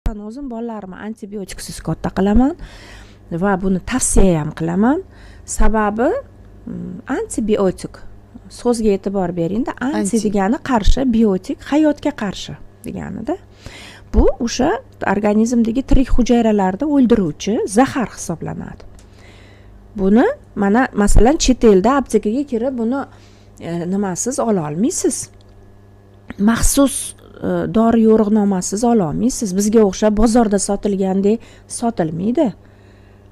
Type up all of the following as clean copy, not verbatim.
shaxsan o'zim bolalarimni antibiotiksiz katta qilaman va buni tavsiya ham qilaman. Sababi antibiotik so'zga e'tibor beringda, anti degani qarshi, biotik hayotga qarshi deganida. Bu o'sha organizmdagi tirik hujayralarni o'ldiruvchi zahar hisoblanadi. Buni mana masalan chet elda aptekaga kirib buni nimasiz ola olmaysiz. Maxsus dori yo'riqnomasiz ola olmaysiz. Bizga o'xshab bozorda sotilgandek sotilmaydi.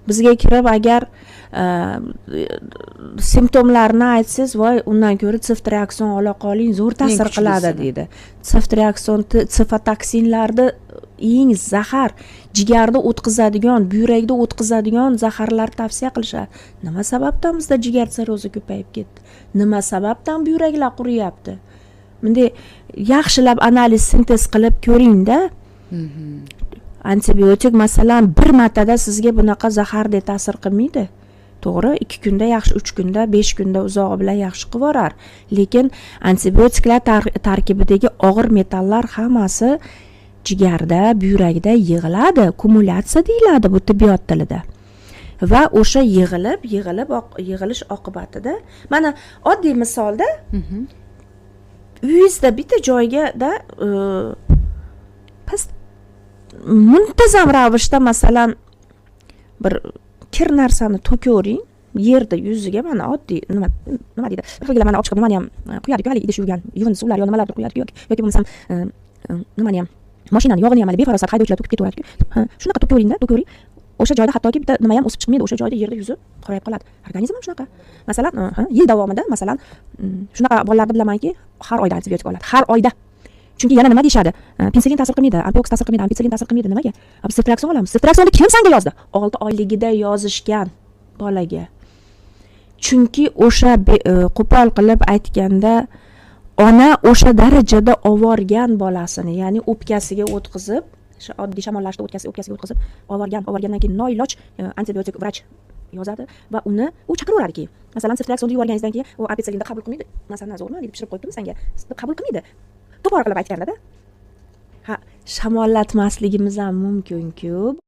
Bizga kirib agar simptomlarni aytsangiz, voy undan ko'ra siftriakson ola qoling, zo'r ta'sir qiladi deydi. Siftriakson, sifotoksinlarni eng zahar, jigarda o'tkazadigan, buyrakda o'tkazadigan zaharlar tavsiya qilishadi. Nima sababdan bizda jigar sirrozi ko'payib ketdi? Nima sababdan buyraklar quriyapti? Bunday yaxshilab analiz sintez qilib ko'ringda. Antibiotik masalan bir martada sizga bunaqa zahardek ta'sir qilmaydi. To'g'ri, 2 kunda yaxshi, 3 kunda, 5 kunda uzog'i bilan yaxshi qilib yuborar. Lekin antibiotiklar tarkibidagi og'ir metallar hammasi jigarda, buyrakda yig'iladi, kumulyatsiya deyiladi bu tibbiyot tilida. Va o'sha yig'ilish oqibatida, mana oddiy misolda uyingizda bitta joyga muntazam ravishda masalan bir kir narsani to'kavering, yerda yuziga mana oddiy nima deydi? Xilgilar mana olib chiqib nimani ham quyadi-ku, hali idish yuvgan, yuvindi suvlar yo nimalardir quyadi-ku, yoki bo'lmasam nimani ham mashinani yog'ini ham befarosat haydovchilar to'kib ketaveradi-ku. Shunaqa to'kavering. O'sha joyda hattoki bitta nima ham o'sib chiqmaydi, o'sha joyda yerda yuzi qorayib qoladi. Organizm ham shunaqa. Masalan, yil davomida masalan shunaqa bolalarni bilamanki, har oyda antibiotik oladi. Har oyda. Chunki yana nima deyshadi? Pensilin ta'sir qilmaydi, ampoks ta'sir qilmaydi, ampitsilin ta'sir qilmaydi. Nimaga? Siftriakson olamiz. Siftriaksonni kim senga yozdi? 6 oyligida yozishgan bolaga. Chunki o'sha qo'pol qilib aytganda ona o'sha darajada ovorgan bolasini, ya'ni o'pkasiga o'tkazib, oddiy shamollashda o'pkasiga o'tkazib, ovorgandan keyin noiloj antibiotik vrach yozadi va uni u chaqiraveradi keyin. Masalan, siftriaksonni yuborganingizdan keyin u ampitsillinni qabul qilmaydi. Masalan, zo'rmi deb pishirib qo'yibdimi senga? Qabul qilmaydi. To'g'ri qilib aytganda-da. Shamollatmasligimiz ham mumkin-ku.